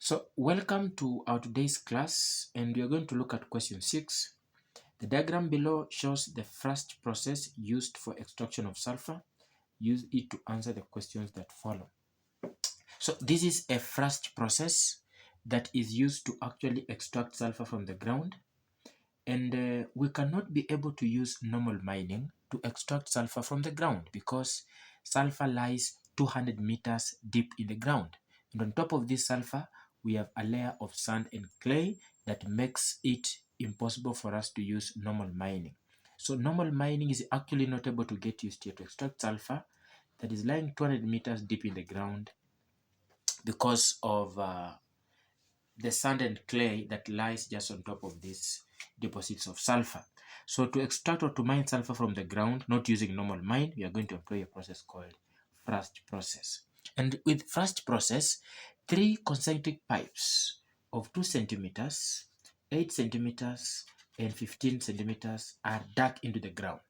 So welcome to our today's class, and we are going to look at question 6. The diagram below shows the first process used for extraction of sulfur. Use it to answer the questions that follow. So this is a first process that is used to actually extract sulfur from the ground, and we cannot be able to use normal mining to extract sulfur from the ground because sulfur lies 200 meters deep in the ground, and on top of this sulfur we have a layer of sand and clay that makes it impossible for us to use normal mining. So normal mining is actually not able to get used here to extract sulfur that is lying 200 meters deep in the ground because of the sand and clay that lies just on top of these deposits of sulfur. So to extract or to mine sulfur from the ground, not using normal mine, we are going to employ a process called thrust process. And with thrust process, 3 concentric pipes of 2 centimeters, 8 centimeters, and 15 centimeters are dug into the ground.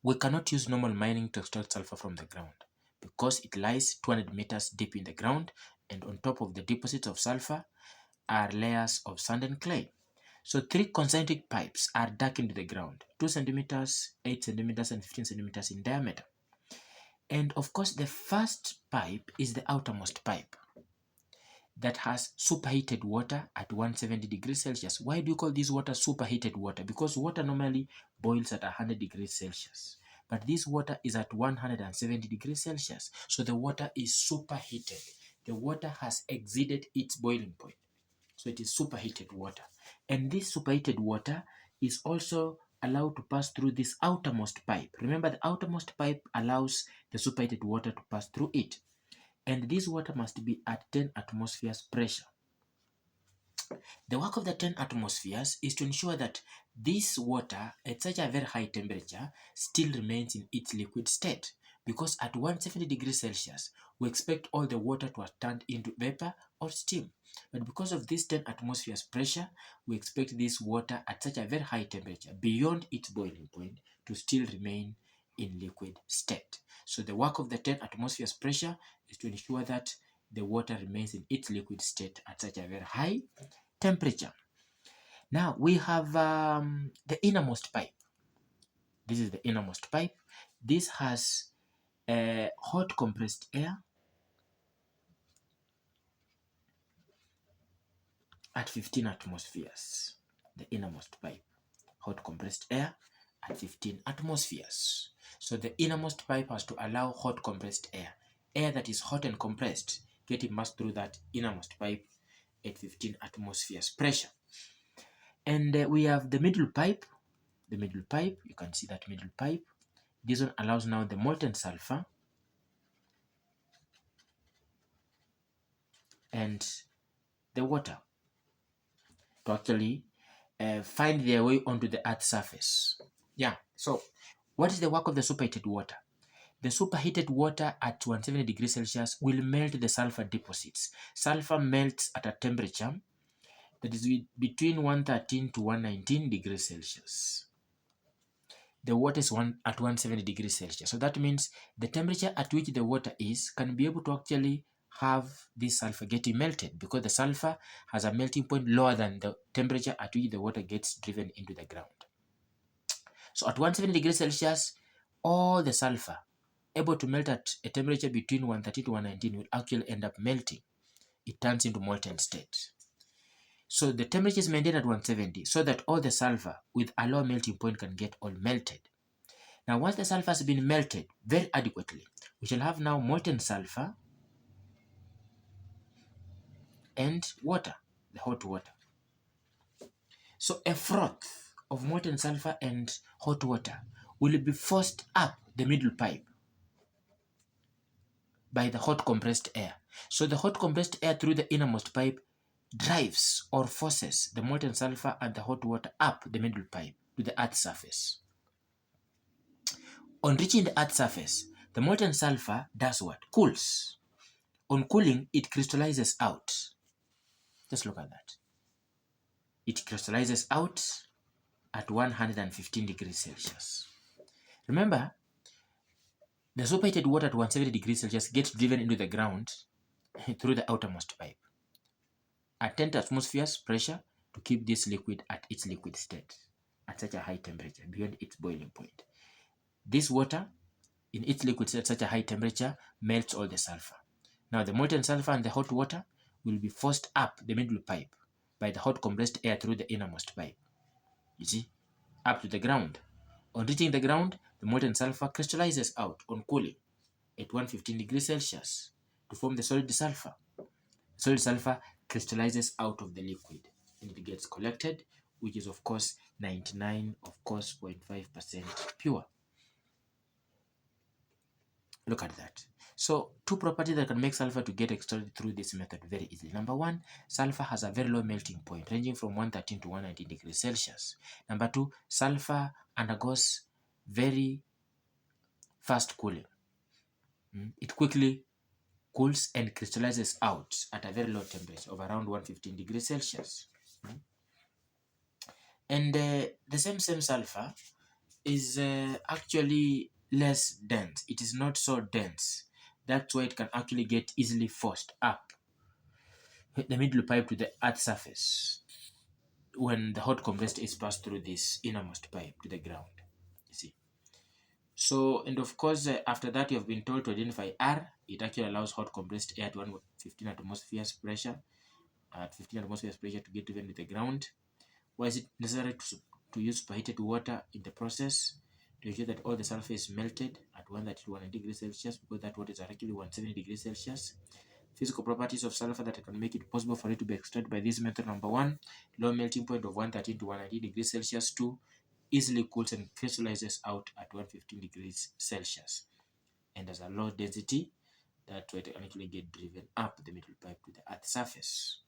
We cannot use normal mining to extract sulfur from the ground because it lies 200 meters deep in the ground, and on top of the deposits of sulfur are layers of sand and clay. So 3 concentric pipes are dug into the ground, 2 centimeters, 8 centimeters, and 15 centimeters in diameter. And of course, the first pipe is the outermost pipe that has superheated water at 170 degrees Celsius. Why do you call this water superheated water? Because water normally boils at 100 degrees Celsius. But this water is at 170 degrees Celsius. So the water is superheated. The water has exceeded its boiling point. So it is superheated water. And this superheated water is also allowed to pass through this outermost pipe. Remember, the outermost pipe allows the superheated water to pass through it. And this water must be at 10 atmospheres pressure. The work of the 10 atmospheres is to ensure that this water at such a very high temperature still remains in its liquid state, because at 170 degrees Celsius we expect all the water to have turned into vapor or steam. But because of this 10 atmospheres pressure, we expect this water at such a very high temperature beyond its boiling point to still remain in liquid state. So the work of the 10 atmospheres pressure is to ensure that the water remains in its liquid state at such a very high temperature. Now we have the innermost pipe. This is the innermost pipe. This has hot compressed air at 15 atmospheres. The innermost pipe, hot compressed air at 15 atmospheres. So the innermost pipe has to allow hot compressed air that is hot and compressed, get immersed through that innermost pipe at 15 atmospheres pressure. And we have the middle pipe. The middle pipe, you can see that middle pipe. This one allows now the molten sulfur and the water to actually find their way onto the earth's surface. Yeah, so what is the work of the superheated water? The superheated water at 170 degrees Celsius will melt the sulfur deposits. Sulfur melts at a temperature that is between 113 to 119 degrees Celsius. The water is at 170 degrees Celsius. So that means the temperature at which the water is can be able to actually have this sulfur getting melted, because the sulfur has a melting point lower than the temperature at which the water gets driven into the ground. So at 170 degrees Celsius, all the sulfur able to melt at a temperature between 130 to 119 will actually end up melting. It turns into molten state. So the temperature is maintained at 170 so that all the sulfur with a lower melting point can get all melted. Now once the sulfur has been melted very adequately, we shall have now molten sulfur and water, the hot water. So a froth of molten sulfur and hot water will be forced up the middle pipe by the hot compressed air. So the hot compressed air through the innermost pipe drives or forces the molten sulfur and the hot water up the middle pipe to the earth's surface. On reaching the earth's surface, the molten sulfur does what? Cools. On cooling, it crystallizes out. Just look at that. It crystallizes out at 115 degrees Celsius. Remember, the superheated water at 170 degrees Celsius gets driven into the ground through the outermost pipe at 10 atmospheres pressure to keep this liquid at its liquid state at such a high temperature beyond its boiling point. This water in its liquid state at such a high temperature melts all the sulfur. Now the molten sulfur and the hot water will be forced up the middle pipe by the hot compressed air through the innermost pipe. You see, up to the ground. On reaching the ground, the molten sulfur crystallizes out on cooling at 115 degrees Celsius to form the solid sulfur. Solid sulfur crystallizes out of the liquid and it gets collected, which is of course 99.5% pure. Look at that. So two properties that can make sulfur to get extracted through this method very easily. Number one, sulfur has a very low melting point ranging from 113 to 119 degrees Celsius. Number two, sulfur undergoes very fast cooling. It quickly cools and crystallizes out at a very low temperature of around 115 degrees Celsius. And the same sulfur is actually less dense. It is not so dense. That's why it can actually get easily forced up the middle pipe to the earth surface when the hot compressed is passed through this innermost pipe to the ground. You see. So, and of course, after that, you have been told to identify R. It actually allows hot compressed air to 115 atmospheres pressure, at 15 atmospheres pressure to get even with the ground. Why is it necessary to use superheated water in the process? To ensure that all the sulfur is melted at 131 degrees Celsius, because that water is actually 170 degrees Celsius. Physical properties of sulfur that can make it possible for it to be extracted by this method. Number one, low melting point of 113 to 190 degrees Celsius. Two, easily cools and crystallizes out at 115 degrees Celsius. And has a low density, that way it can actually get driven up the middle pipe to the earth surface.